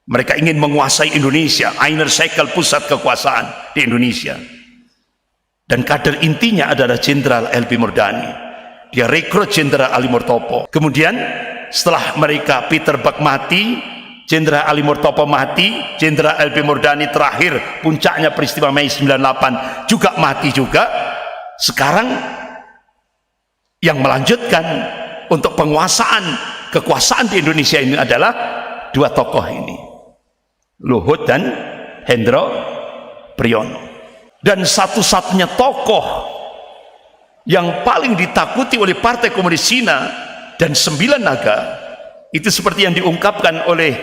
Mereka ingin menguasai Indonesia, inner circle, pusat kekuasaan di Indonesia. Dan kader intinya adalah Jenderal LB Murdani. Dia rekrut Jenderal Ali Murtopo. Kemudian setelah mereka Peter Buck mati, Jenderal Ali Murtopo mati, Jenderal LB Murdani terakhir puncaknya peristiwa Mei 98 juga mati juga. Sekarang yang melanjutkan untuk penguasaan kekuasaan di Indonesia ini adalah dua tokoh ini, Luhut dan Hendro Priyono. Dan satu-satunya tokoh yang paling ditakuti oleh Partai Komunis Cina dan 9 naga itu seperti yang diungkapkan oleh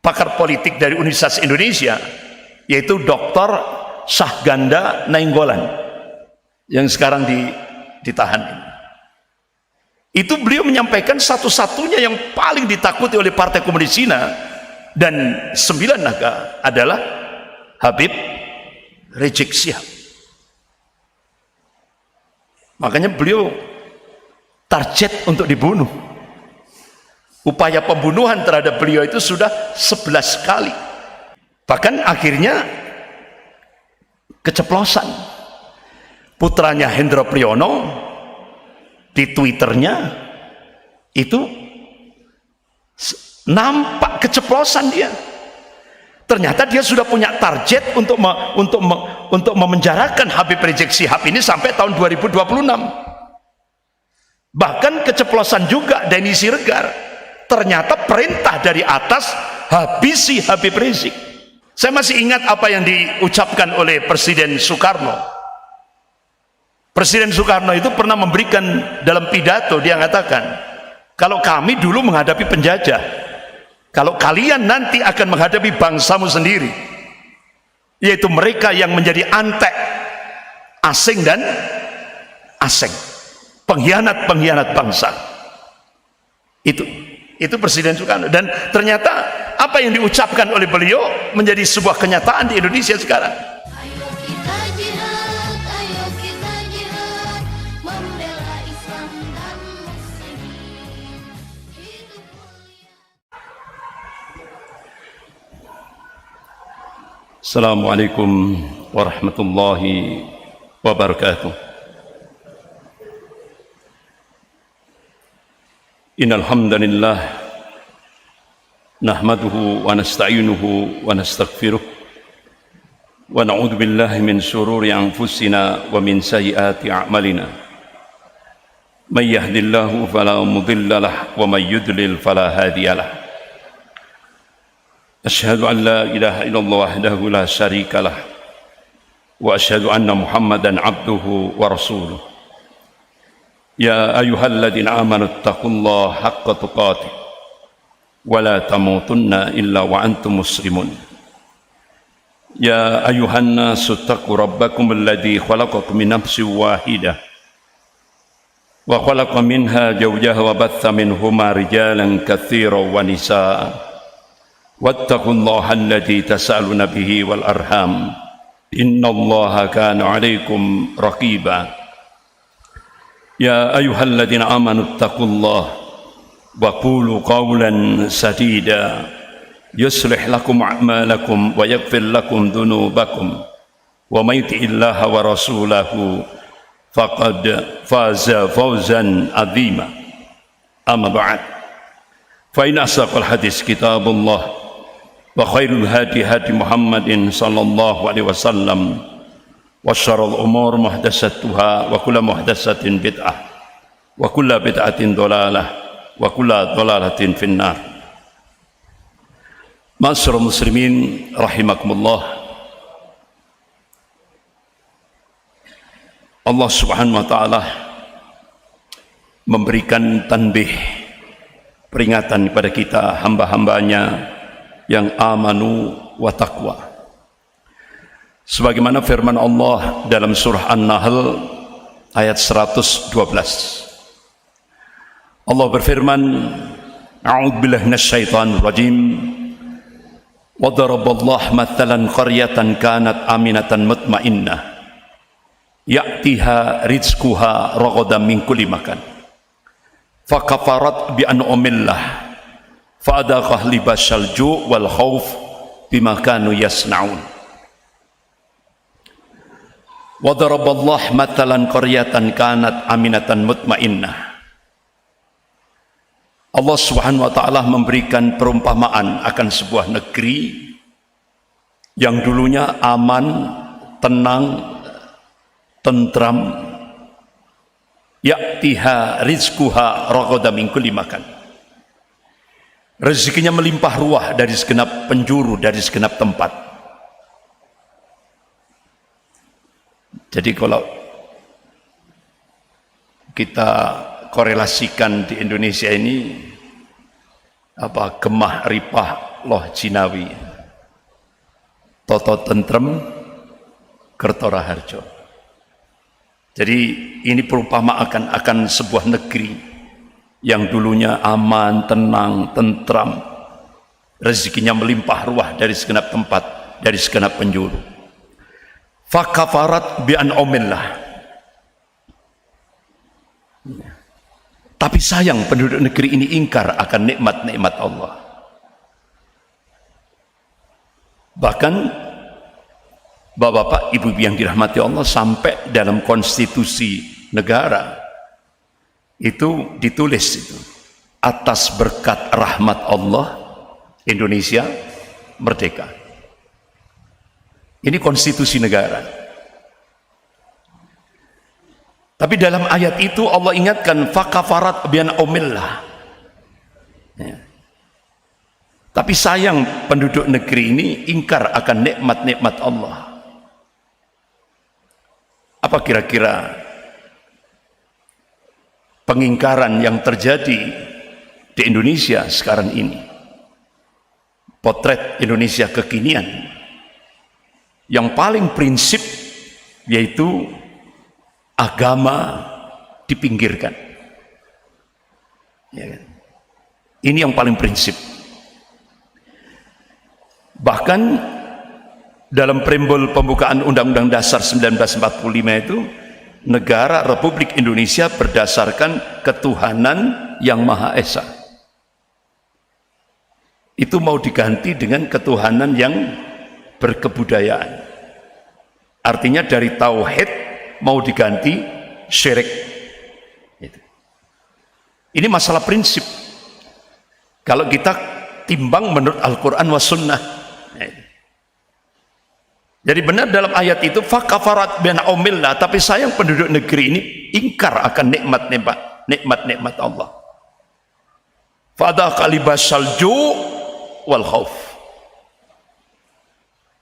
pakar politik dari Universitas Indonesia, yaitu Dr. Syahganda Nainggolan yang sekarang ditahan ini. Itu beliau menyampaikan satu-satunya yang paling ditakuti oleh Partai Komunis Cina dan 9 naga adalah Habib Rizik Syihab. Makanya beliau target untuk dibunuh. Upaya pembunuhan terhadap beliau itu sudah 11 kali. Bahkan akhirnya keceplosan. Putranya Hendro Priyono di Twitternya itu nampak keceplosan dia. Ternyata dia sudah punya target untuk memenjarakan Habib Rizik Syihab ini sampai tahun 2026. Bahkan keceplosan juga Denny Siregar. Ternyata perintah dari atas, habisi Habib Rizik. Saya masih ingat apa yang diucapkan oleh Presiden Soekarno. Presiden Soekarno itu pernah memberikan dalam pidato, dia mengatakan, kalau kami dulu menghadapi penjajah, kalau kalian nanti akan menghadapi bangsamu sendiri, yaitu mereka yang menjadi antek, asing dan asing, pengkhianat-pengkhianat bangsa. Itu Presiden Soekarno. Dan ternyata apa yang diucapkan oleh beliau menjadi sebuah kenyataan di Indonesia sekarang. Assalamualaikum warahmatullahi wabarakatuh. Innal hamdalillah nahmaduhu wa nasta'inuhu wa nastaghfiruh wa na'udzu billahi min shururi anfusina wa min sayyiati a'malina. May yahdihillahu fala mudilla lahu wa may yudlil fala hadiya lahu. Asyhadu an la ilaha illallah wahdahu la syarika lah wa asyhadu anna Muhammadan abduhu wa rasuluh. Ya ayyuhalladzina amanu taqullaha haqqa tuqatih wa la tamutunna illa wa antum muslimun. Ya ayyuhan nasu taqu rabbakum alladzi khalaqakum min nafsin wahidah wa khalaqa minha zawjaha wa batha minhuma rijalan katsiran wa nisaa. Wattaqullaha alladzi tas'aluna bihi wal arham innallaha kana 'alaikum raqiba. Ya ayyuhalladzina amanu taqullaha wa qulu qawlan sadida yuslih lakum a'malakum wa yaghfir lakum dhunubakum wa may yuti'illaha wa rasulahu faqad faza fawzan 'azima. Amma ba'd. Fa in asdaqal hadits kitabullah wa khairul hadi hadi Muhammadin sallallahu alaihi wasallam wa syarrul umur muhdatsatuha wa kullu muhdatsatin bid'ah wa kullu bid'atin dhalalah wa kullu dhalalatin finnar. Ma'asyiral muslimin rahimakumullah. Allah Subhanahu wa taala memberikan tanbih, peringatan kepada kita hamba-hambanya yang amanu wa taqwa. Sebagaimana firman Allah dalam surah An-Nahl ayat 112. Allah berfirman, a'udzubillahi minasyaitonir rajim. Wa daraballahu mathalan qaryatan kanat aminatan mutmainnah ya'tiha rizquha ragadan min kulli makan. Fakafarat bi an'amillah fa'adaqah libasyal ju' wal khauf bima kanu yasna'un. Wa daraballahu matalan qaryatan kanat aminatan mutmainnah. Allah Subhanahu wa taala memberikan perumpamaan akan sebuah negeri yang dulunya aman, tenang, tentram, ya'tiha rizquha raghadan min kulli makan. Rezekinya melimpah ruah dari segenap penjuru, dari segenap tempat. Jadi kalau kita korelasikan di Indonesia ini gemah ripah loh jinawi, toto tentrem kerto raharjo. Jadi ini perumpamaan akan sebuah negeri yang dulunya aman, tenang, tentram, rezekinya melimpah ruah dari segenap tempat, dari segenap penjuru. Fakafarat bi an'amillah. Tapi sayang penduduk negeri ini ingkar akan nikmat-nikmat Allah. Bahkan Bapak-bapak, ibu yang dirahmati Allah, sampai dalam konstitusi negara itu ditulis itu, atas berkat rahmat Allah Indonesia merdeka. Ini konstitusi negara. Tapi dalam ayat itu Allah ingatkan fakafarat bi an'amillah. Ya. Tapi sayang penduduk negeri ini ingkar akan nikmat-nikmat Allah. Apa kira-kira pengingkaran yang terjadi di Indonesia sekarang ini? Potret Indonesia kekinian yang paling prinsip yaitu agama dipinggirkan. Ya kan? Ini yang paling prinsip. Bahkan dalam preambul pembukaan Undang-Undang Dasar 1945 itu, negara Republik Indonesia berdasarkan ketuhanan yang Maha Esa. Itu mau diganti dengan ketuhanan yang berkebudayaan. Artinya dari tauhid mau diganti syirik. Ini masalah prinsip. Kalau kita timbang menurut Al-Quran wa Sunnah. Jadi benar dalam ayat itu fakafarat bi an'amillah, tapi sayang penduduk negeri ini ingkar akan nikmat-nikmat Allah. Fadha qalibasal ju' wal khauf.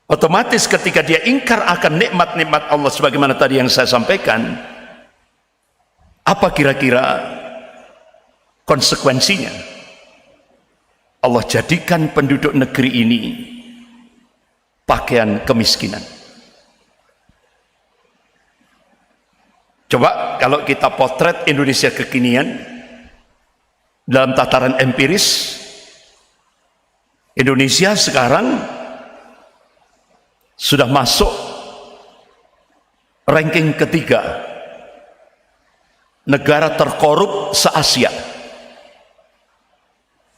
Otomatis ketika dia ingkar akan nikmat-nikmat Allah sebagaimana tadi yang saya sampaikan, apa kira-kira konsekuensinya? Allah jadikan penduduk negeri ini pakaian kemiskinan. Coba kalau kita potret Indonesia kekinian dalam tataran empiris, Indonesia sekarang sudah masuk ranking ketiga negara terkorup se-Asia.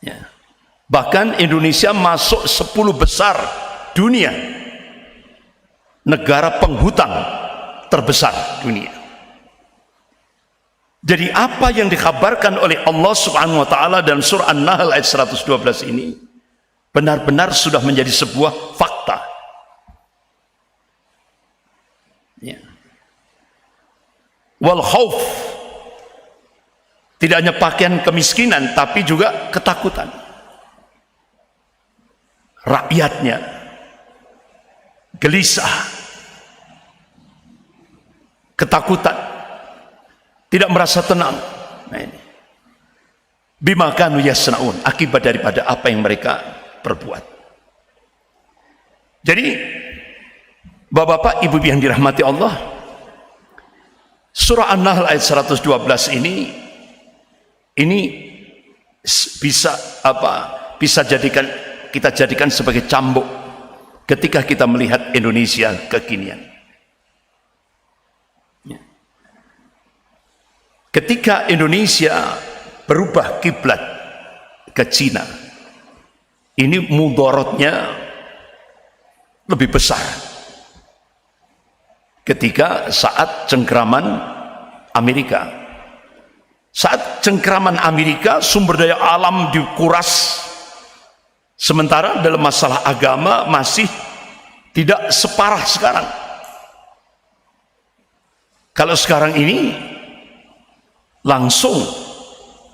Ya. Bahkan Indonesia masuk 10 besar dunia, negara penghutang terbesar dunia. Jadi apa yang dikabarkan oleh Allah Subhanahu wa taala dalam surah An-Nahl ayat 112 ini benar-benar sudah menjadi sebuah fakta. Ya. Wal khauf, tidak hanya pakaian kemiskinan tapi juga ketakutan. Rakyatnya gelisah, ketakutan, tidak merasa tenang. Nah ini bima kanu yasnaun, akibat daripada apa yang mereka perbuat. Jadi Bapak-bapak, ibu yang dirahmati Allah, surah An-Nahl ayat 112 ini bisa kita jadikan sebagai cambuk ketika kita melihat Indonesia kekinian. Ketika Indonesia berubah kiblat ke Cina, ini mudorotnya lebih besar ketika saat cengkraman Amerika. Saat cengkraman Amerika sumber daya alam dikuras, sementara dalam masalah agama masih tidak separah sekarang. Kalau sekarang ini langsung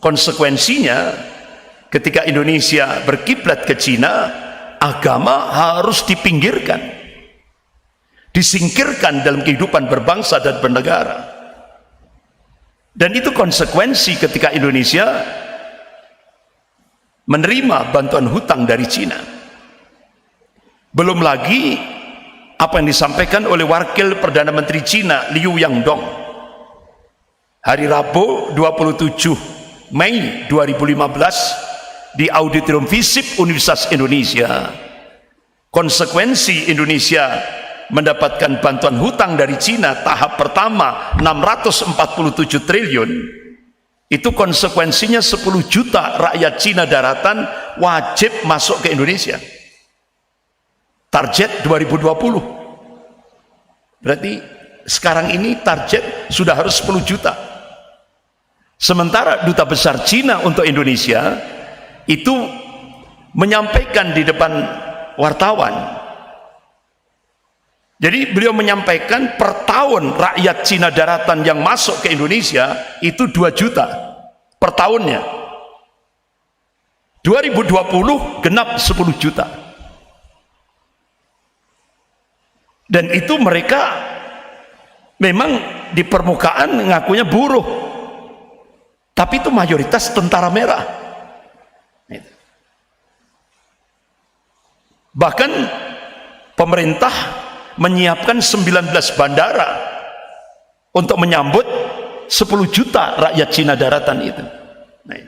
konsekuensinya ketika Indonesia berkiblat ke Cina, agama harus dipinggirkan, disingkirkan dalam kehidupan berbangsa dan bernegara. Dan itu konsekuensi ketika Indonesia menerima bantuan hutang dari Cina. Belum lagi apa yang disampaikan oleh wakil Perdana Menteri Cina Liu Yangdong hari Rabu 27 Mei 2015 di Auditorium FISIP Universitas Indonesia. Konsekuensi Indonesia mendapatkan bantuan hutang dari Cina tahap pertama 647 triliun, itu konsekuensinya 10 juta rakyat Cina daratan wajib masuk ke Indonesia. Target 2020. Berarti sekarang ini target sudah harus 10 juta. Sementara Duta Besar Cina untuk Indonesia itu menyampaikan di depan wartawan. Jadi beliau menyampaikan per tahun rakyat Cina daratan yang masuk ke Indonesia itu 2 juta per tahunnya. 2020 genap 10 juta. Dan itu mereka memang di permukaan ngakunya buruh, tapi itu mayoritas tentara merah. Bahkan pemerintah menyiapkan 19 bandara untuk menyambut 10 juta rakyat Cina daratan itu. Nah,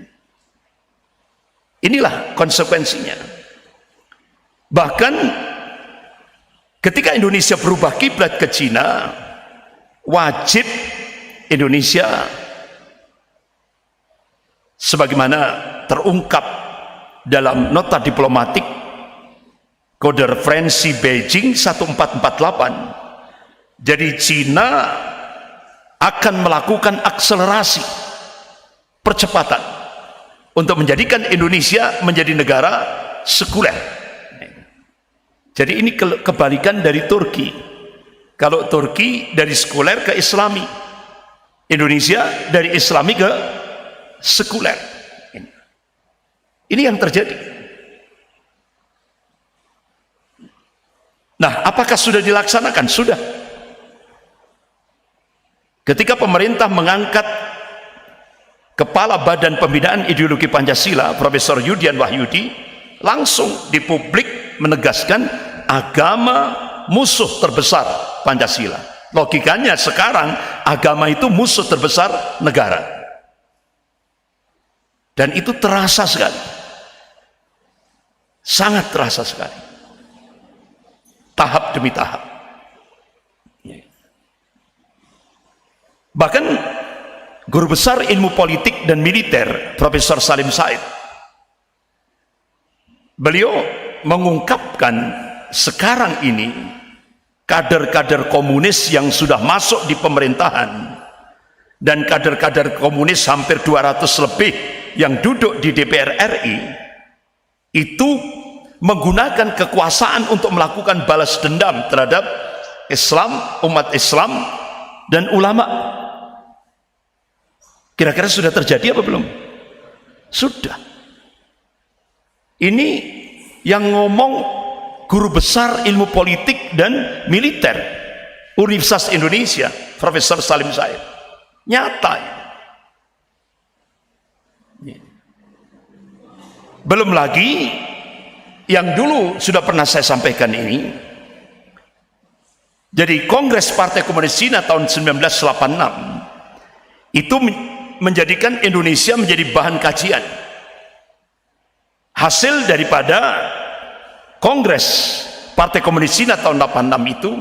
inilah konsekuensinya. Bahkan ketika Indonesia berubah kiblat ke Cina, wajib Indonesia sebagaimana terungkap dalam nota diplomatik kode referensi Beijing 1448. Jadi Cina akan melakukan akselerasi percepatan untuk menjadikan Indonesia menjadi negara sekuler. Jadi ini kebalikan dari Turki. Kalau Turki dari sekuler ke Islami, Indonesia dari Islami ke sekuler. Ini yang terjadi. Nah, apakah sudah dilaksanakan? Sudah. Ketika pemerintah mengangkat Kepala Badan Pembinaan Ideologi Pancasila, Profesor Yudian Wahyudi, langsung di publik menegaskan agama musuh terbesar Pancasila. Logikanya sekarang agama itu musuh terbesar negara. Dan itu terasa sekali. Sangat terasa sekali. Tahap demi tahap. Bahkan guru besar ilmu politik dan militer Profesor Salim Said, beliau mengungkapkan sekarang ini kader-kader komunis yang sudah masuk di pemerintahan dan kader-kader komunis hampir 200 lebih yang duduk di DPR RI itu menggunakan kekuasaan untuk melakukan balas dendam terhadap Islam, umat Islam dan ulama. Kira-kira sudah terjadi apa belum? Sudah. Ini yang ngomong guru besar ilmu politik dan militer Universitas Indonesia, Profesor Salim Said. Nyata. Belum lagi yang dulu sudah pernah saya sampaikan ini. Jadi Kongres Partai Komunis Cina tahun 1986 itu menjadikan Indonesia menjadi bahan kajian. Hasil daripada Kongres Partai Komunis Cina tahun 86 itu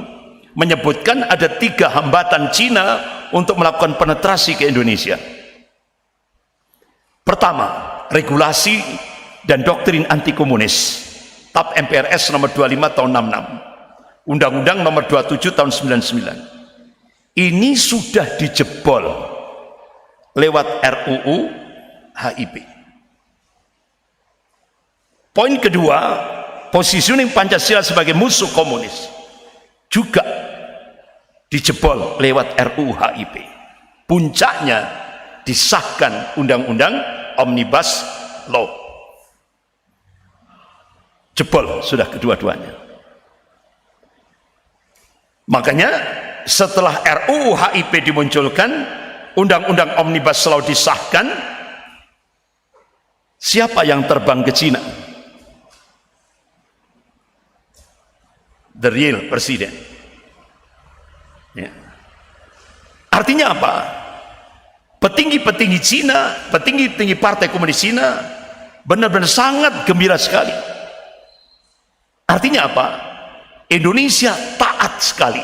menyebutkan ada 3 hambatan Cina untuk melakukan penetrasi ke Indonesia. Pertama, regulasi dan doktrin anti komunis, TAP MPRS nomor 25 tahun 66, Undang-Undang nomor 27 tahun 99. Ini sudah dijebol lewat RUU HIP. Poin kedua, positioning Pancasila sebagai musuh komunis juga dijebol lewat RUU HIP. Puncaknya disahkan Undang-Undang Omnibus Law. Jebol sudah kedua-duanya. Makanya setelah RUU HIP dimunculkan, Undang-Undang Omnibus Law disahkan, siapa yang terbang ke Cina? The real presiden. Ya. Artinya apa? Petinggi-petinggi Cina, petinggi-petinggi Partai Komunis Cina benar-benar sangat gembira sekali. Artinya apa? Indonesia taat sekali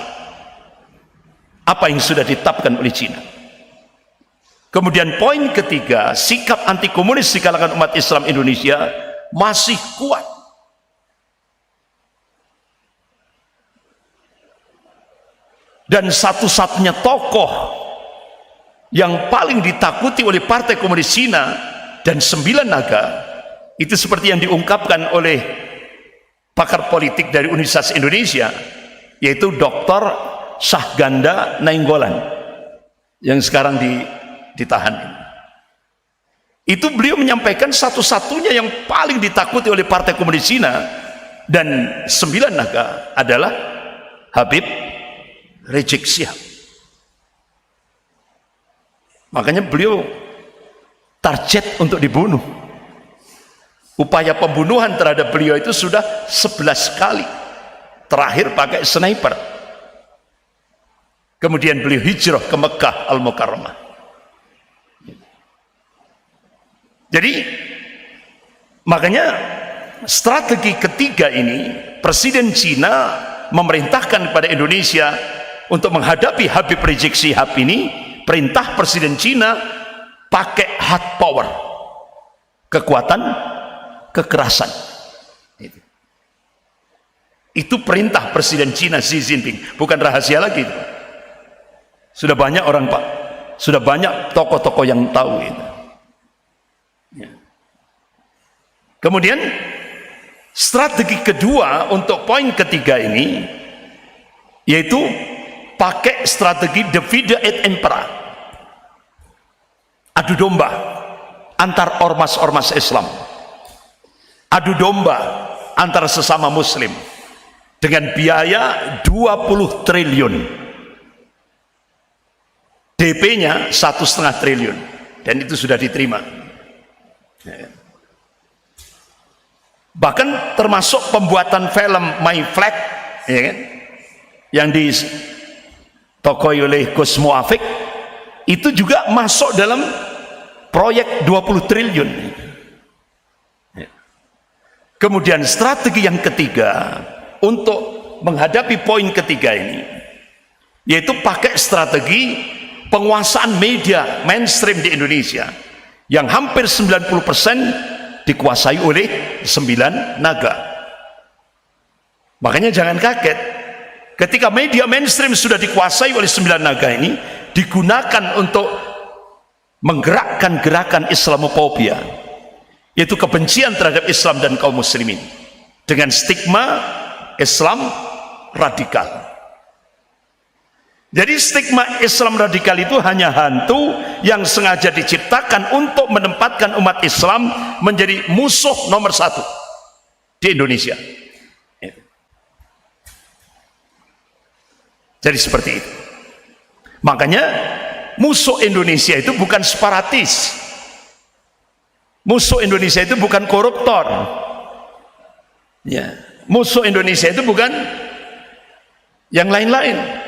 apa yang sudah ditetapkan oleh Cina. Kemudian poin ketiga, sikap anti komunis di kalangan umat Islam Indonesia masih kuat. Dan satu-satunya tokoh yang paling ditakuti oleh Partai Komunis Cina dan 9 naga, itu seperti yang diungkapkan oleh pakar politik dari Universitas Indonesia, yaitu Dr. Syahganda Nainggolan yang sekarang ditahan. Itu beliau menyampaikan satu-satunya yang paling ditakuti oleh Partai Komunis Cina dan 9 naga adalah Habib Rizik Syihab. Makanya beliau target untuk dibunuh. Upaya pembunuhan terhadap beliau itu sudah 11 kali. Terakhir pakai sniper. Kemudian beliau hijrah ke Mekah Al-Mukarramah. Jadi makanya strategi ketiga ini, Presiden Cina memerintahkan kepada Indonesia untuk menghadapi Habib Rizik Syihab ini. Perintah Presiden Cina pakai hard power, kekuatan kekerasan. Itu perintah Presiden Cina Xi Jinping, bukan rahasia lagi. Sudah banyak orang, Pak, sudah banyak tokoh-tokoh yang tahu itu. Kemudian strategi kedua untuk poin ketiga ini, yaitu pakai strategi divide et impera, adu domba antar ormas-ormas Islam, adu domba antara sesama muslim dengan biaya 20 triliun, DP-nya 1,5 triliun, dan itu sudah diterima. Bahkan termasuk pembuatan film My Flag, ya kan, yang ditokoi oleh Gus Muafik, itu juga masuk dalam proyek 20 triliun. Kemudian strategi yang ketiga untuk menghadapi poin ketiga ini, yaitu pakai strategi penguasaan media mainstream di Indonesia yang hampir 90% dikuasai oleh 9 naga. Makanya jangan kaget ketika media mainstream sudah dikuasai oleh 9 naga ini, digunakan untuk menggerakkan gerakan Islamofobia, yaitu kebencian terhadap Islam dan kaum muslimin dengan stigma Islam radikal. Jadi stigma Islam radikal itu hanya hantu yang sengaja diciptakan untuk menempatkan umat Islam menjadi musuh nomor 1 di Indonesia. Jadi seperti itu. Makanya musuh Indonesia itu bukan separatis, musuh Indonesia itu bukan koruptor, ya, musuh Indonesia itu bukan yang lain-lain.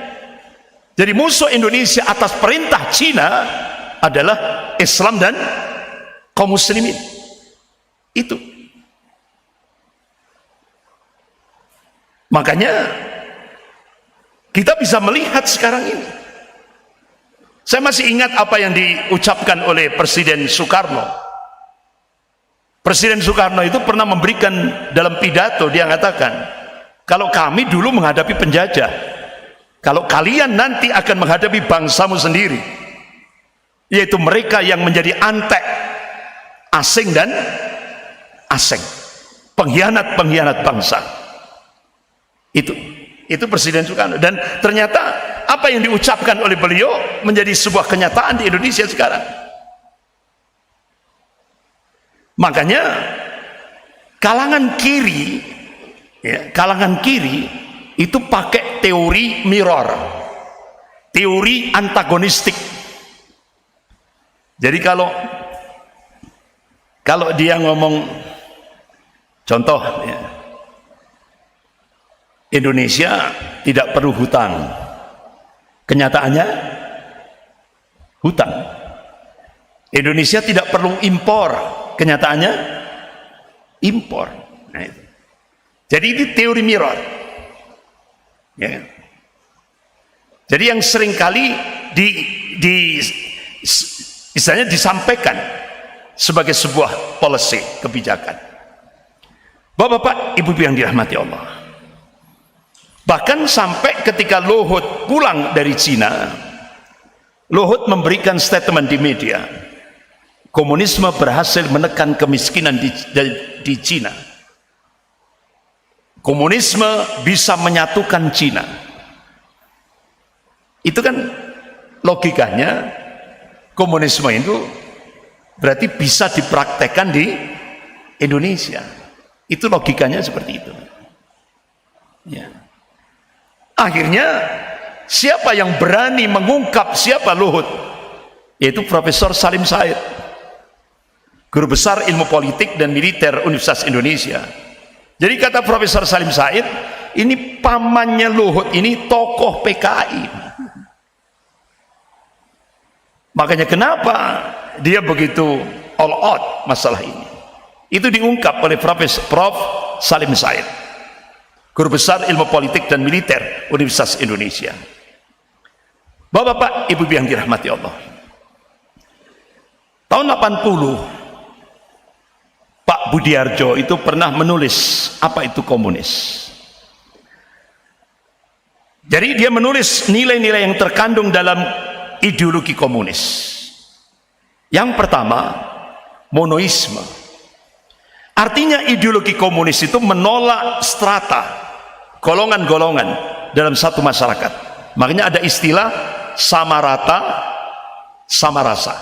Jadi musuh Indonesia atas perintah Cina adalah Islam dan kaum muslimin. Itu. Makanya kita bisa melihat sekarang ini. Saya masih ingat apa yang diucapkan oleh Presiden Soekarno Presiden Soekarno itu pernah memberikan dalam pidato, dia mengatakan, kalau kami dulu menghadapi penjajah, kalau kalian nanti akan menghadapi bangsamu sendiri, yaitu mereka yang menjadi antek, asing dan asing, pengkhianat-pengkhianat bangsa. Itu Presiden Soekarno. Dan ternyata apa yang diucapkan oleh beliau menjadi sebuah kenyataan di Indonesia sekarang. Makanya kalangan kiri, ya, kalangan kiri itu pakai teori mirror, teori antagonistik. Jadi kalau dia ngomong, contoh, ya, Indonesia tidak perlu hutang, kenyataannya hutang. Indonesia tidak perlu impor, kenyataannya impor. Nah, itu. Jadi ini teori mirror, ya. Jadi yang seringkali istilahnya disampaikan sebagai sebuah policy, kebijakan. Bapak-bapak, ibu-ibu yang dirahmati Allah, bahkan sampai ketika Luhut pulang dari Cina, Luhut memberikan statement di media, komunisme berhasil menekan kemiskinan di Cina. Komunisme bisa menyatukan Cina. Itu kan logikanya, komunisme itu berarti bisa dipraktekkan di Indonesia. Itu logikanya seperti itu. Ya. Akhirnya siapa yang berani mengungkap siapa Luhut? Yaitu Profesor Salim Said, guru besar ilmu politik dan militer Universitas Indonesia. Jadi kata Profesor Salim Said, ini pamannya Luhut, ini tokoh PKI. Makanya kenapa dia begitu all out masalah ini? Itu diungkap oleh Prof. Salim Said, guru besar ilmu politik dan militer Universitas Indonesia. Bapak-bapak, ibu-ibu yang dirahmati Allah, tahun 80 Pak Budiarjo itu pernah menulis apa itu komunis. Jadi dia menulis nilai-nilai yang terkandung dalam ideologi komunis. Yang pertama, monoisme. Artinya ideologi komunis itu menolak strata, golongan-golongan dalam satu masyarakat. Makanya ada istilah sama rata, sama rasa.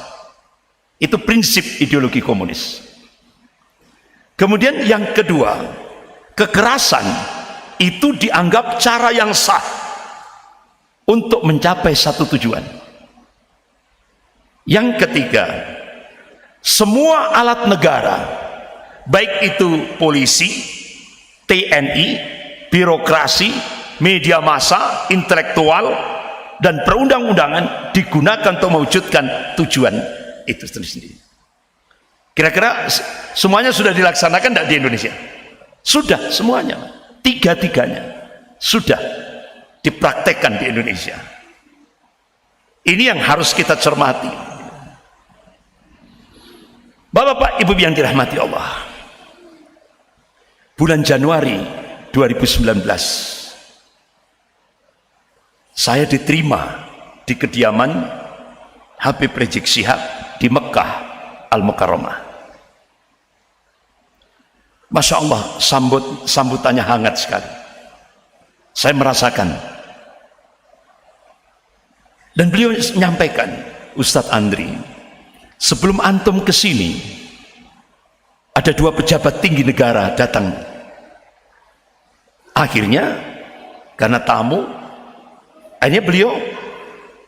Itu prinsip ideologi komunis. Kemudian yang kedua, kekerasan itu dianggap cara yang sah untuk mencapai satu tujuan. Yang ketiga, semua alat negara, baik itu polisi, TNI, birokrasi, media massa, intelektual, dan perundang-undangan digunakan untuk mewujudkan tujuan itu sendiri. Kira-kira semuanya sudah dilaksanakan tidak di Indonesia? Sudah semuanya, tiga-tiganya sudah dipraktekkan di Indonesia. Ini yang harus kita cermati. Bapak-bapak, ibu yang dirahmati Allah, bulan Januari 2019 saya diterima di kediaman Habib Rizik Syihab di Mekah Al-Mukarramah. Masya Allah, sambutannya hangat sekali. Saya merasakan. Dan beliau menyampaikan, Ustadz Andri, sebelum antum ke sini, ada dua pejabat tinggi negara datang. Akhirnya, karena tamu, akhirnya beliau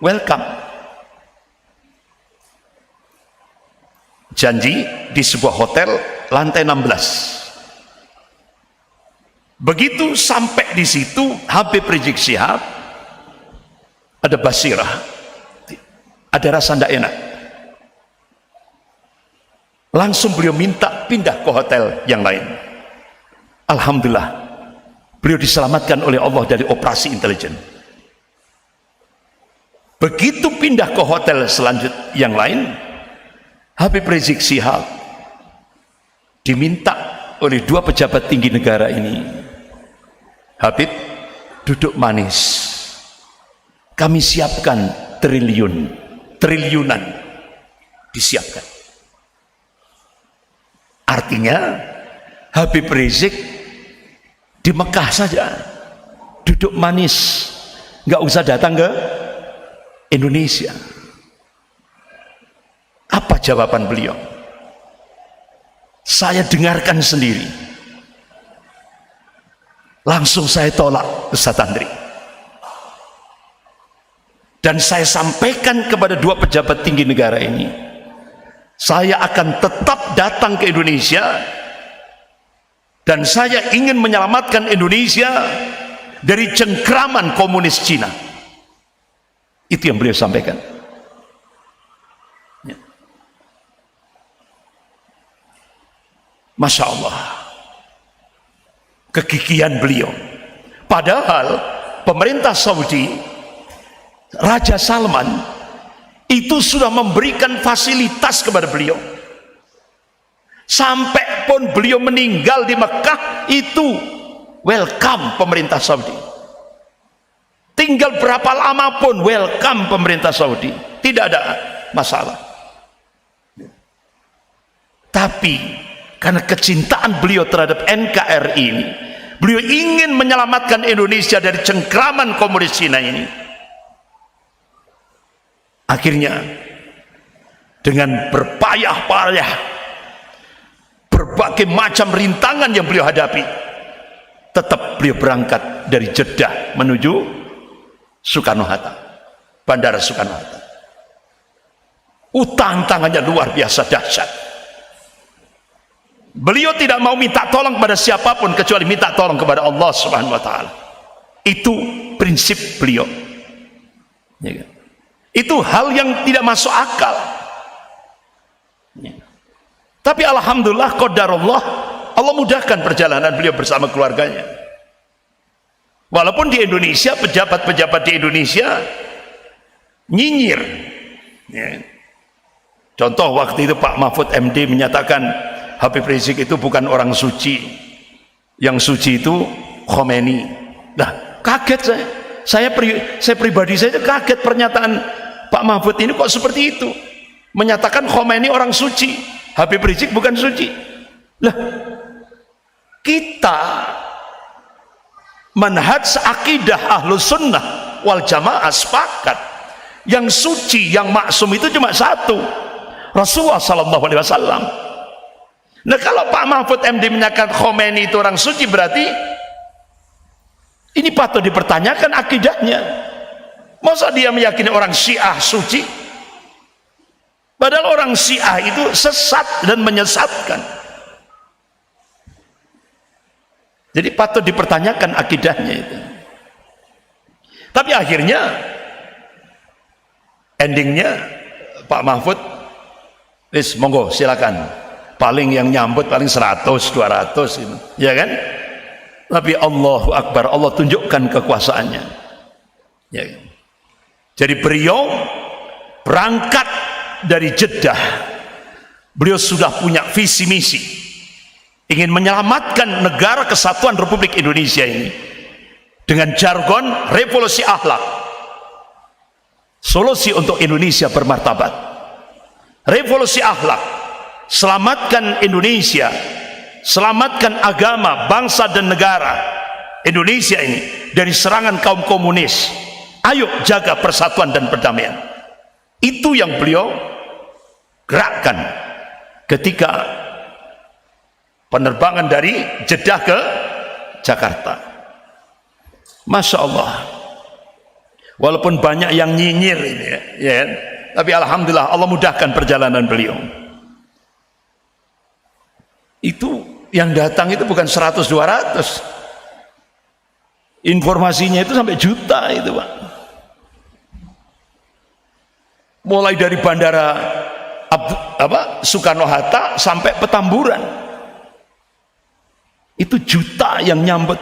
welcome. Janji di sebuah hotel lantai 16. Begitu sampai di situ, Habib Rizik Syihab ada basirah, ada rasa tidak enak. Langsung beliau minta pindah ke hotel yang lain. Alhamdulillah, beliau diselamatkan oleh Allah dari operasi intelijen. Begitu pindah ke hotel selanjutnya yang lain, Habib Rizik Syihab diminta oleh dua pejabat tinggi negara ini, Habib, duduk manis, kami siapkan triliunan disiapkan. Artinya Habib Rizik di Mekah saja duduk manis, nggak usah datang ke Indonesia. Apa jawaban beliau? Saya dengarkan sendiri, langsung saya tolak, Ustaz Andri, dan saya sampaikan kepada dua pejabat tinggi negara ini, saya akan tetap datang ke Indonesia dan saya ingin menyelamatkan Indonesia dari cengkraman komunis Cina. Itu yang beliau sampaikan. Ya. Masya Allah, kegigihan beliau. Padahal pemerintah Saudi, Raja Salman itu sudah memberikan fasilitas kepada beliau. Sampai pun beliau meninggal di Mekah, itu welcome pemerintah Saudi. Tinggal berapa lama pun welcome pemerintah Saudi, tidak ada masalah. Tapi karena kecintaan beliau terhadap NKRI ini, beliau ingin menyelamatkan Indonesia dari cengkraman komunis Cina ini. Akhirnya dengan berpayah-payah, berbagai macam rintangan yang beliau hadapi, tetap beliau berangkat dari Jeddah menuju Soekarno-Hatta, Bandara Soekarno-Hatta. Tantangannya luar biasa dahsyat. Beliau tidak mau minta tolong kepada siapapun kecuali minta tolong kepada Allah Subhanahu wa taala. Itu prinsip beliau. Ya kan? Itu hal yang tidak masuk akal. Ya. Tapi alhamdulillah, qadarullah, Allah mudahkan perjalanan beliau bersama keluarganya. Walaupun di Indonesia, pejabat-pejabat di Indonesia nyinyir. Ya. Contoh waktu itu Pak Mahfud MD menyatakan Habib Rizik itu bukan orang suci, yang suci itu Khomeini. Nah, kaget saya pribadi saja kaget pernyataan Pak Mahfud ini kok seperti itu, menyatakan Khomeini orang suci, Habib Rizik bukan suci. Lah, kita manhaj akidah Ahlus Sunnah wal Jamaah sepakat, yang suci, yang maksum itu cuma satu, Rasulullah Sallallahu Alaihi Wasallam. Nah, kalau Pak Mahfud MD menyatakan Khomeini itu orang suci, berarti ini patut dipertanyakan akidahnya. Masa dia meyakini orang Syiah suci? Padahal orang Syiah itu sesat dan menyesatkan. Jadi patut dipertanyakan akidahnya itu. Tapi akhirnya endingnya Pak Mahfud, wis monggo silakan. Paling yang nyambut paling 100 200 itu, ya kan? Tapi Allahu Akbar, Allah tunjukkan kekuasaannya. Ya kan? Jadi beliau berangkat dari Jeddah, beliau sudah punya visi misi, ingin menyelamatkan negara kesatuan Republik Indonesia ini dengan jargon revolusi akhlak, solusi untuk Indonesia bermartabat. Revolusi akhlak, selamatkan Indonesia, selamatkan agama, bangsa dan negara Indonesia ini dari serangan kaum komunis. Ayo jaga persatuan dan perdamaian. Itu yang beliau gerakkan ketika penerbangan dari Jeddah ke Jakarta. Masya Allah, walaupun banyak yang nyinyir ini ya, tapi alhamdulillah Allah mudahkan perjalanan beliau. Itu yang datang itu bukan 100 200, informasinya itu sampai juta itu Pak. Mulai dari bandara Soekarno-Hatta sampai Petamburan, itu juta yang nyambut,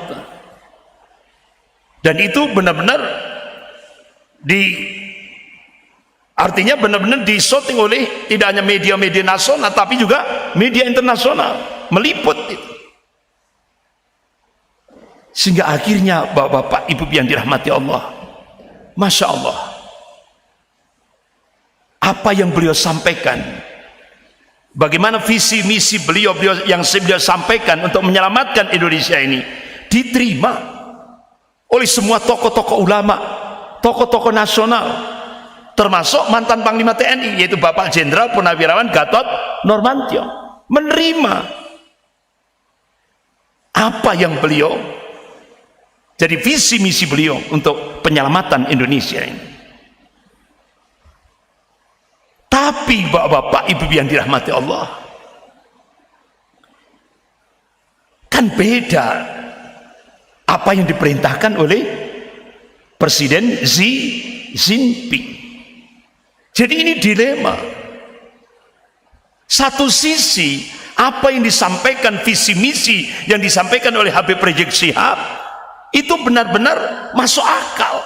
dan itu benar-benar artinya benar-benar disyuting oleh tidak hanya media-media nasional tapi juga media internasional. meliput itu. Sehingga akhirnya bapak-bapak, ibu yang dirahmati Allah, Masya Allah, apa yang beliau sampaikan, bagaimana visi misi beliau yang beliau sampaikan untuk menyelamatkan Indonesia ini diterima oleh semua tokoh-tokoh ulama, tokoh-tokoh nasional, termasuk mantan Panglima TNI yaitu Bapak Jenderal Purnawirawan Gatot Nurmantio, menerima apa yang beliau jadi visi misi beliau untuk penyelamatan Indonesia ini. Tapi bapak-bapak, ibu yang dirahmati Allah, kan beda apa yang diperintahkan oleh Presiden Xi Jinping. Jadi ini dilema. Satu sisi apa yang disampaikan, visi misi yang disampaikan oleh Habib Rizik Syihab itu benar-benar masuk akal.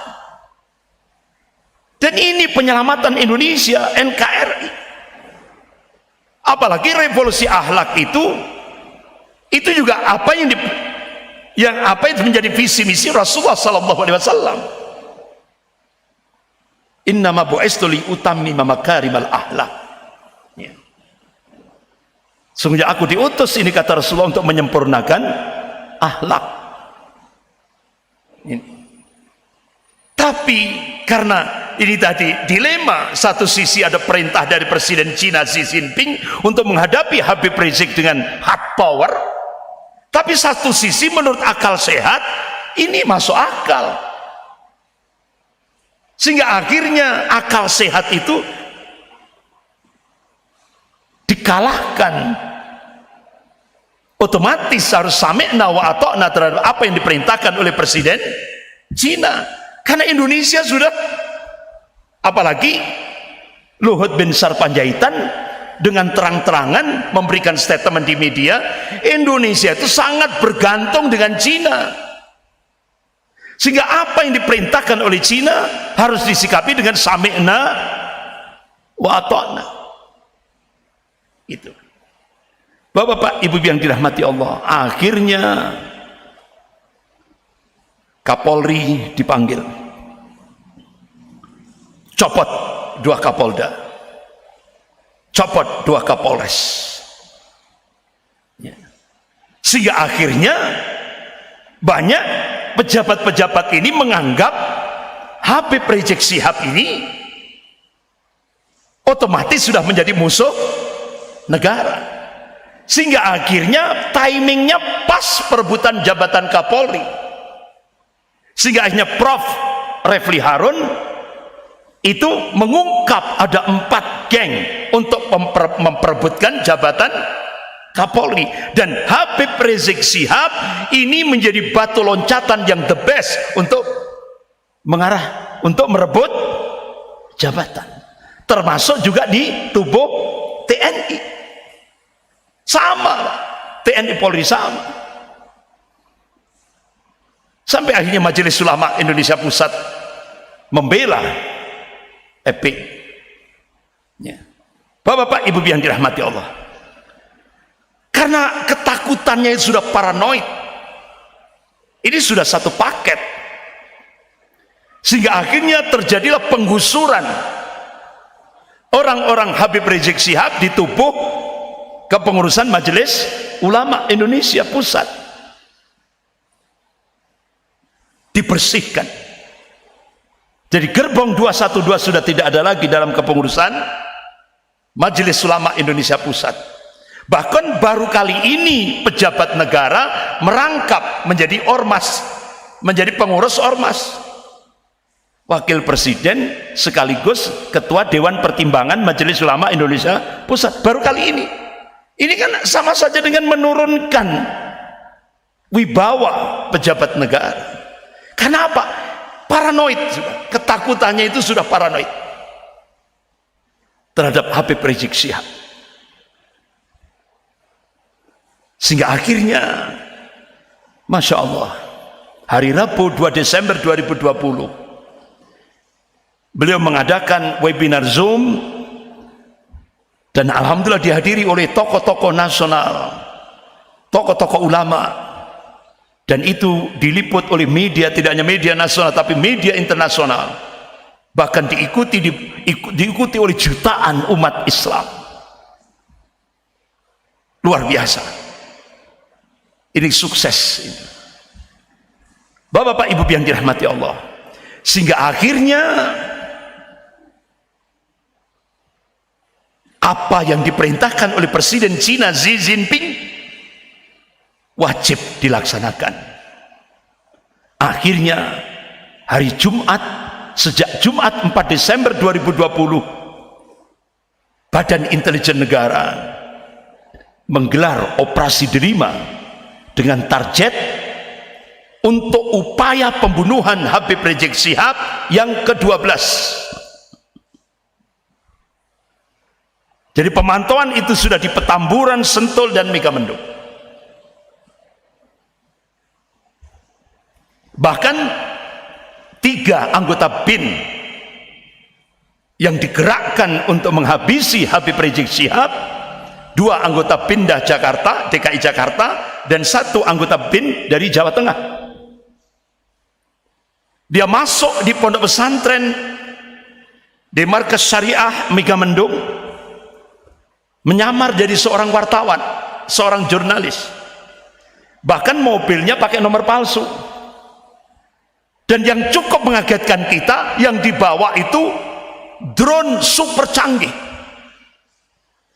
Dan ini penyelamatan Indonesia, NKRI. Apalagi revolusi akhlak itu juga apa yang menjadi visi misi Rasulullah sallallahu alaihi wasallam. Innama bu'istu li utammima makarimal akhlak. Ya. Sungguhnya aku diutus, ini kata Rasulullah, untuk menyempurnakan akhlak. Tapi karena ini tadi dilema, satu sisi ada perintah dari Presiden Cina Xi Jinping untuk menghadapi Habib Rizik dengan hard power, tapi satu sisi menurut akal sehat ini masuk akal, sehingga akhirnya akal sehat itu dikalahkan. Otomatis harus sami'na wa ata'na terhadap apa yang diperintahkan oleh Presiden Cina, karena Indonesia sudah, apalagi Luhut bin Sarpanjaitan dengan terang-terangan memberikan statement di media, Indonesia itu sangat bergantung dengan Cina, sehingga apa yang diperintahkan oleh Cina harus disikapi dengan sami'na wa ata'na. Itu bapak-bapak, ibu yang dirahmati Allah, akhirnya Kapolri dipanggil, copot 2 Kapolda, copot 2 Kapolres, ya. Sehingga akhirnya banyak pejabat-pejabat ini menganggap Habib Rizik Syihab ini otomatis sudah menjadi musuh negara, sehingga akhirnya timingnya pas perebutan jabatan Kapolri, sehingga akhirnya Prof. Refli Harun itu mengungkap ada 4 geng untuk memperebutkan jabatan Kapolri, dan Habib Rizik Syihab ini menjadi batu loncatan yang the best untuk merebut jabatan, termasuk juga di tubuh TNI. Sama, TNI Polri sama. Sampai akhirnya Majelis Ulama Indonesia Pusat membela EPI. Ya. Bapak-bapak, ibu yang dirahmati Allah, karena ketakutannya itu sudah paranoid, ini sudah satu paket, sehingga akhirnya terjadilah penggusuran orang-orang Habib Rizik Syihab di tubuh kepengurusan Majelis Ulama Indonesia Pusat, dibersihkan. Jadi gerbong 212 sudah tidak ada lagi dalam kepengurusan Majelis Ulama Indonesia Pusat. Bahkan baru kali ini pejabat negara merangkap menjadi ormas, menjadi pengurus ormas, wakil presiden sekaligus ketua Dewan Pertimbangan Majelis Ulama Indonesia Pusat, baru kali ini. Ini kan sama saja dengan menurunkan wibawa pejabat negara. Kenapa? Paranoid, ketakutannya itu sudah paranoid terhadap Habib Rizik Syihab. Sehingga akhirnya Masya Allah, hari Rabu 2 Desember 2020 beliau mengadakan webinar Zoom, dan alhamdulillah dihadiri oleh tokoh-tokoh nasional, tokoh-tokoh ulama, dan itu diliput oleh media, tidak hanya media nasional tapi media internasional, bahkan diikuti oleh jutaan umat Islam. Luar biasa. Ini sukses. Bapak-bapak Ibu yang dirahmati Allah, sehingga akhirnya apa yang diperintahkan oleh Presiden Cina Xi Jinping wajib dilaksanakan. Akhirnya hari Jumat, sejak Jumat 4 Desember 2020, Badan Intelijen Negara menggelar operasi Derima dengan target untuk upaya pembunuhan Habib Rizik Syihab yang ke-12. Jadi pemantauan itu sudah di Petamburan, Sentul, dan Megamendung. Bahkan 3 anggota BIN yang digerakkan untuk menghabisi Habib Rizik Syihab, 2 anggota BIN Jakarta, DKI Jakarta, dan 1 anggota BIN dari Jawa Tengah. Dia masuk di pondok pesantren di markas syariah Megamendung, menyamar jadi seorang wartawan, seorang jurnalis. Bahkan mobilnya pakai nomor palsu. Dan yang cukup mengagetkan kita, yang dibawa itu drone super canggih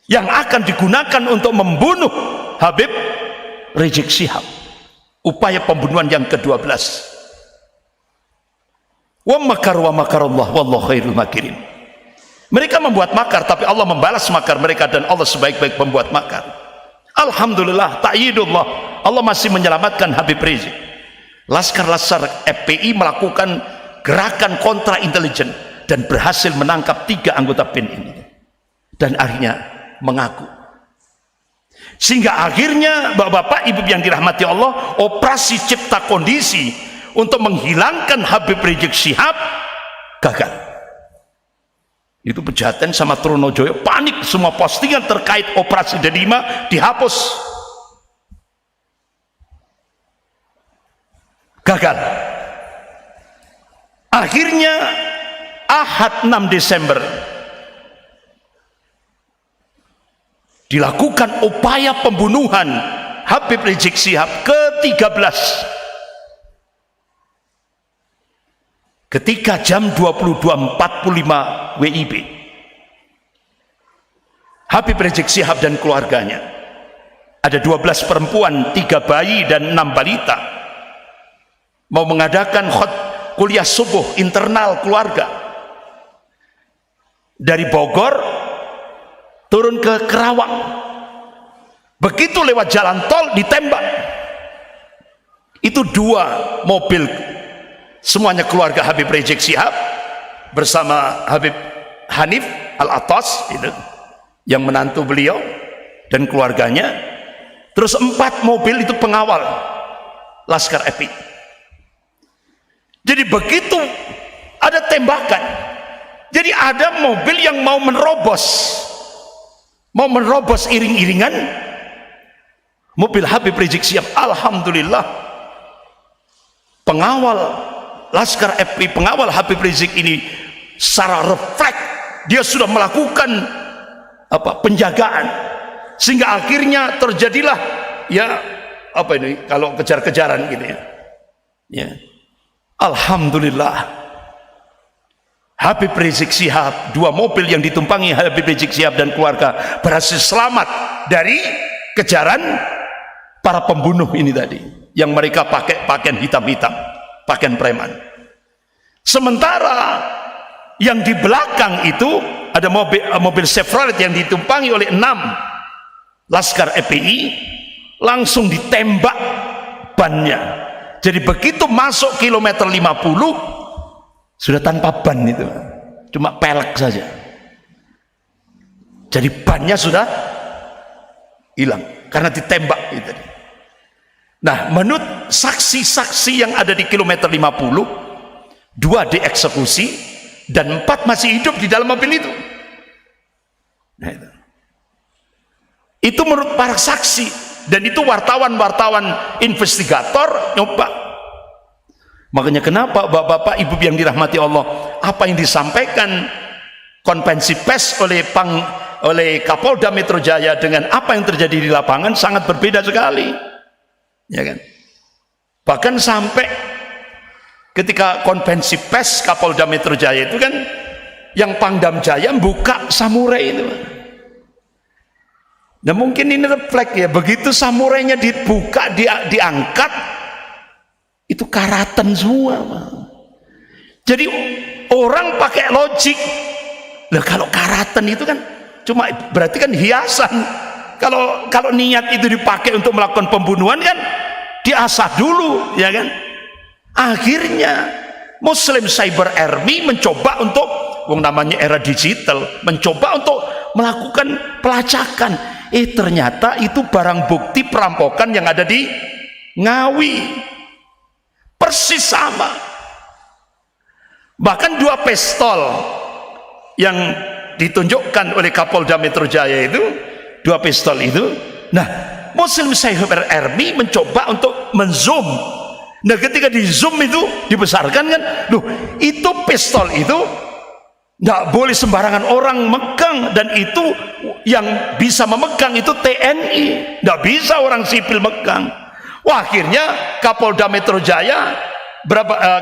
yang akan digunakan untuk membunuh Habib Rizik Syihab. Upaya pembunuhan yang ke-12. Wa makar wa makarallah wallahu khairul makirin. Mereka membuat makar, tapi Allah membalas makar mereka, dan Allah sebaik-baik pembuat makar. Alhamdulillah, ta'yidullah, Allah masih menyelamatkan Habib Rizik. Laskar-laskar FPI melakukan gerakan kontra intelijen dan berhasil menangkap 3 anggota BIN ini, dan akhirnya mengaku. Sehingga akhirnya Bapak-bapak Ibu yang dirahmati Allah, operasi cipta kondisi untuk menghilangkan Habib Rizik Syihab gagal. Itu Pejaten sama Trunojoyo panik, semua postingan terkait operasi Derima dihapus. Gagal. Akhirnya Ahad 6 Desember dilakukan upaya pembunuhan Habib Rizik Syihab ke-13. Ketika jam 22.45 WIB, Habib Rizik Syihab dan keluarganya, ada 12 perempuan, 3 bayi dan 6 balita, mau mengadakan kuliah subuh internal keluarga. Dari Bogor turun ke Kerawang, begitu lewat jalan tol ditembak. Itu 2 mobil, semuanya keluarga Habib Rizik Syihab bersama Habib Hanif Al-Atas itu, yang menantu beliau dan keluarganya. Terus 4 mobil itu pengawal Laskar FPI. Jadi begitu ada tembakan, jadi ada mobil yang mau menerobos iring-iringan mobil Habib Rizik Syihab. Alhamdulillah, pengawal Laskar FPI, pengawal Habib Rizik ini secara refleks dia sudah melakukan penjagaan, sehingga akhirnya terjadilah kalau kejar-kejaran gitu ya. Alhamdulillah, Habib Rizik Syihab, 2 mobil yang ditumpangi Habib Rizik Syihab dan keluarga berhasil selamat dari kejaran para pembunuh ini tadi, yang mereka pakai pakaian hitam-hitam, pakaian preman. Sementara yang di belakang itu ada mobil Chevrolet yang ditumpangi oleh 6 Laskar FPI, langsung ditembak bannya. Jadi begitu masuk kilometer 50 sudah tanpa ban, itu cuma pelek saja. Jadi bannya sudah hilang karena ditembak itu. Nah, menurut saksi-saksi yang ada di kilometer 50, 2 dieksekusi dan 4 masih hidup di dalam mobil itu. Nah, itu menurut para saksi. Dan itu wartawan-wartawan investigator nyoba. Makanya kenapa bapak-bapak ibu yang dirahmati Allah, apa yang disampaikan konvensi pers oleh Kapolda Metro Jaya dengan apa yang terjadi di lapangan sangat berbeda sekali, ya kan? Bahkan sampai ketika konvensi pers Kapolda Metro Jaya itu kan, yang Pangdam Jaya buka samurai itu. Nah mungkin ini refleks ya, begitu samurainya dibuka, diangkat, itu karatan semua. Jadi orang pakai logik, lah kalau karatan itu kan cuma berarti kan hiasan. Kalau niat itu dipakai untuk melakukan pembunuhan kan diasah dulu, ya kan? Akhirnya Muslim Cyber Army mencoba untuk, namanya era digital, mencoba untuk melakukan pelacakan. Ternyata itu barang bukti perampokan yang ada di Ngawi, persis sama. Bahkan 2 pistol yang ditunjukkan oleh Kapolda Metro Jaya itu, 2 pistol itu, nah Muslim Cyber Army mencoba untuk menzoom. Nah ketika di zoom itu dibesarkan kan, loh itu pistol itu nggak boleh sembarangan orang megang, dan itu yang bisa memegang itu TNI, nggak bisa orang sipil megang. Wah, akhirnya Kapolda Metro Jaya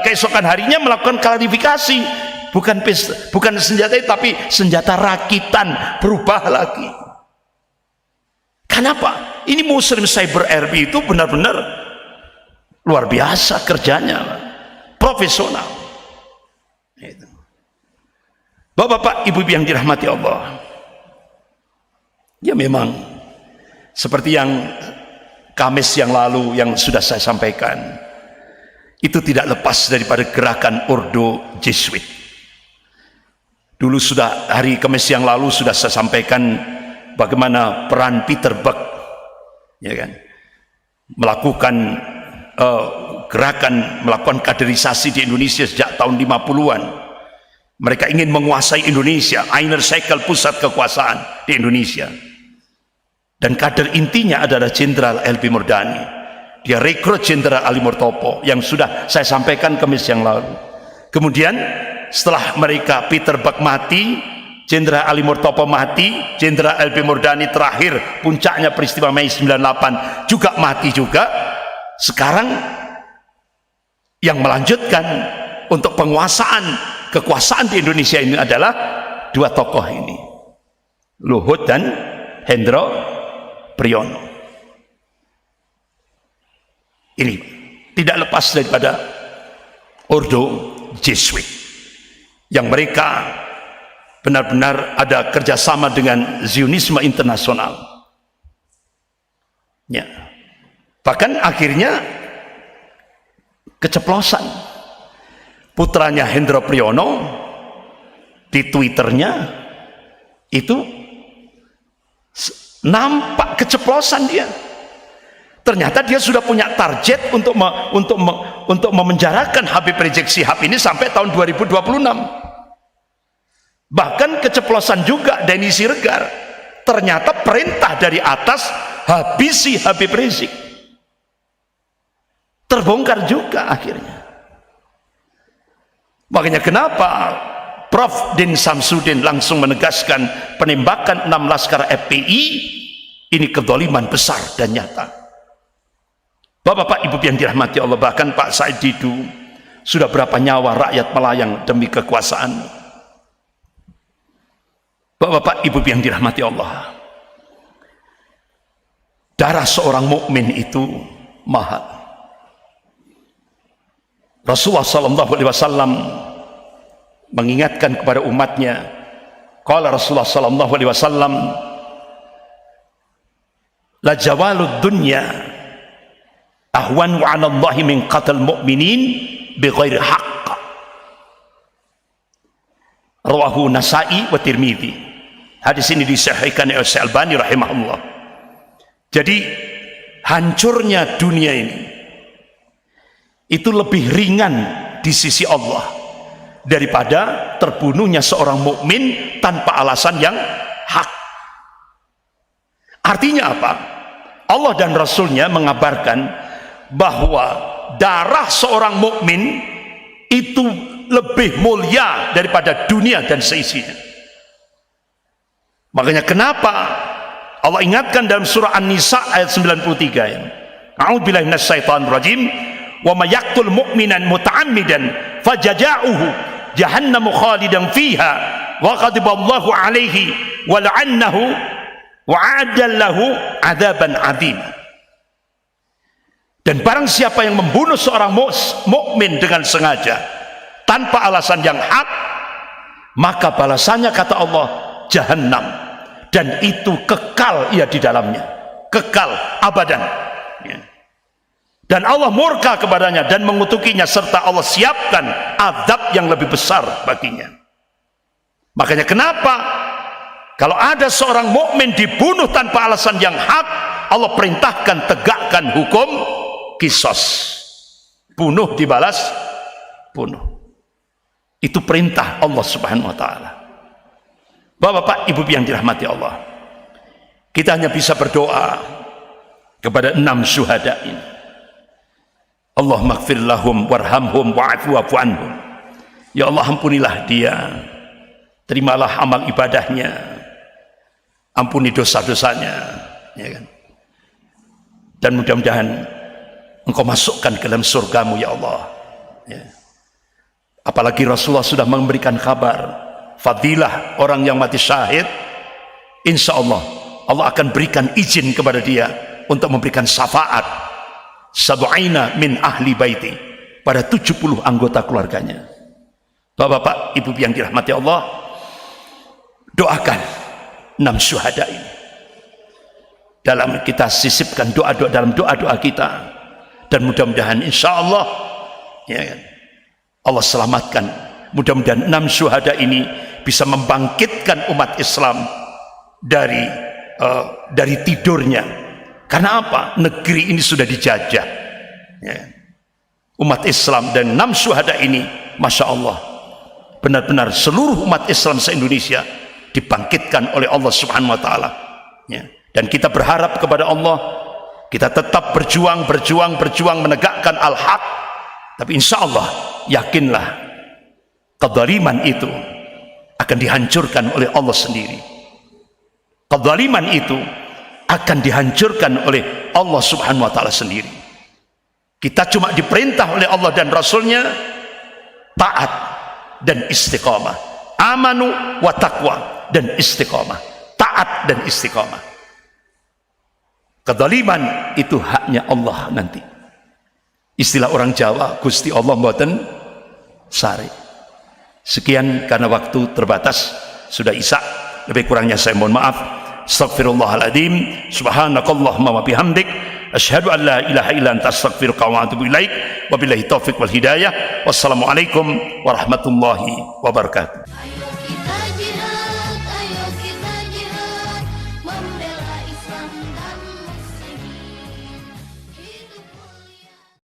keesokan harinya melakukan klarifikasi, bukan senjata itu, tapi senjata rakitan, berubah lagi. Kenapa? Ini Muslim Cyber Army itu benar-benar luar biasa kerjanya, profesional. Bapak-bapak, ibu yang dirahmati Allah, ya memang seperti yang Kamis yang lalu yang sudah saya sampaikan, itu tidak lepas daripada gerakan Ordo Jesuit. Dulu sudah, hari Kamis yang lalu sudah saya sampaikan bagaimana peran Peter Buck, ya kan, melakukan gerakan, melakukan kaderisasi di Indonesia sejak tahun 50-an. Mereka ingin menguasai Indonesia, inner circle pusat kekuasaan di Indonesia. Dan kader intinya adalah Jenderal LP Murdani. Dia rekrut Jenderal Ali Murtopo yang sudah saya sampaikan Kamis yang lalu. Kemudian setelah mereka, Peter Buck mati, Jenderal Ali Murtopo mati, Jenderal LP Murdani terakhir puncaknya peristiwa Mei 98 juga mati juga. Sekarang yang melanjutkan untuk penguasaan kekuasaan di Indonesia ini adalah 2 tokoh ini, Luhut dan Hendro Priyono. Ini tidak lepas daripada Ordo Jesuit yang mereka benar-benar ada kerjasama dengan Zionisme internasional, ya. Bahkan akhirnya keceplosan, putranya Hendro Priyono di Twitternya itu nampak keceplosan dia. Ternyata dia sudah punya target untuk memenjarakan Habib Rizik Syihab ini sampai tahun 2026. Bahkan keceplosan juga Denny Siregar. Ternyata perintah dari atas, habisi Habib Rizik. Terbongkar juga akhirnya. Makanya kenapa Prof. Din Samsudin langsung menegaskan penembakan 6 laskar FPI ini kedoliman besar dan nyata. Bapak-bapak ibu yang dirahmati Allah, bahkan Pak Said Didu, sudah berapa nyawa rakyat melayang demi kekuasaan. Bapak-bapak ibu yang dirahmati Allah, darah seorang mukmin itu mahal. Rasulullah SAW mengingatkan kepada umatnya, qala Rasulullah SAW, la jawalud dunya ahwan wa 'ala Allahi min qatl mu'minin bighairi haqq. Rawahu Nasa'i wa Tirmidzi. Hadis ini disahihkan oleh Al-Albani rahimahullah. Jadi hancurnya dunia ini itu lebih ringan di sisi Allah daripada terbunuhnya seorang mukmin tanpa alasan yang hak. Artinya apa? Allah dan Rasulnya mengabarkan bahwa darah seorang mukmin itu lebih mulia daripada dunia dan seisinya. Makanya kenapa Allah ingatkan dalam surah An-Nisa ayat 93 ya. A'udzubillahi minasyaitonir rajim. Wa may yaqtul mu'minan muta'ammidan fajaza'uhu jahannamu khalidan fiha wa ghadiballahu 'alaihi wa la'annahu wa 'adda lahu 'adzaban 'adzima. Dan barang siapa yang membunuh seorang mukmin dengan sengaja tanpa alasan yang hak, maka balasannya kata Allah Jahannam, dan itu kekal ia di dalamnya, kekal abadan ya. Dan Allah murka kepadanya dan mengutukinya, serta Allah siapkan azab yang lebih besar baginya. Makanya kenapa kalau ada seorang mukmin dibunuh tanpa alasan yang hak, Allah perintahkan tegakkan hukum qisas, bunuh dibalas bunuh. Itu perintah Allah Subhanahu wa taala. Bapak-bapak, ibu yang dirahmati Allah, kita hanya bisa berdoa kepada 6 syuhada ini. Allahumma ighfir lahum warhamhum wa'fu anhum. Ya Allah, ampunilah dia, terimalah amal ibadahnya, ampuni dosa-dosanya ya kan? Dan mudah-mudahan Engkau masukkan ke dalam surgamu ya Allah ya. Apalagi Rasulullah sudah memberikan kabar fadilah orang yang mati syahid, insya Allah Allah akan berikan izin kepada dia untuk memberikan syafaat sab'ina min ahli baiti, pada 70 anggota keluarganya. Bapak-bapak, ibu yang dirahmati Allah, doakan 6 syuhada ini. Dalam kita sisipkan doa-doa dalam doa-doa kita, dan mudah-mudahan insya Allah ya, Allah selamatkan. Mudah-mudahan 6 syuhada ini bisa membangkitkan umat Islam dari tidurnya. Karena apa? Negeri ini sudah dijajah ya. Umat Islam dan 6 syuhada ini, Masya Allah, benar-benar seluruh umat Islam se-Indonesia dibangkitkan oleh Allah Subhanahu wa taala ya. Dan kita berharap kepada Allah, kita tetap berjuang menegakkan al-haq. Tapi insya Allah, yakinlah kezaliman itu akan dihancurkan oleh Allah sendiri. Kezaliman itu akan dihancurkan oleh Allah Subhanahu wa taala sendiri. Kita cuma diperintah oleh Allah dan Rasulnya taat dan istiqamah, amanu wa taqwa dan istiqamah, taat dan istiqamah. Kezaliman itu haknya Allah nanti. Istilah orang Jawa, Gusti Allah mboten sare. Sekian, karena waktu terbatas, sudah isya, lebih kurangnya saya mohon maaf. Astaghfirullahaladzim, subhanakallahumma wa bihamdik, asyhadu an la ilaha illa anta astaghfiruka wa atubu ilaik, wabillahi taufiq wal hidayah, wassalamualaikum warahmatullahi wabarakatuh.